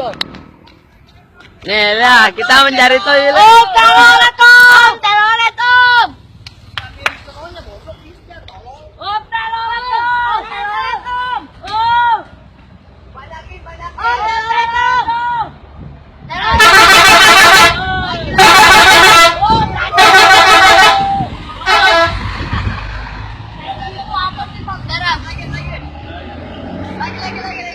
Nih, lah kita mencari toilet. Assalamualaikum. Assalamualaikum. Assalamualaikum. Oh. Banyakin. Assalamualaikum. Lagi.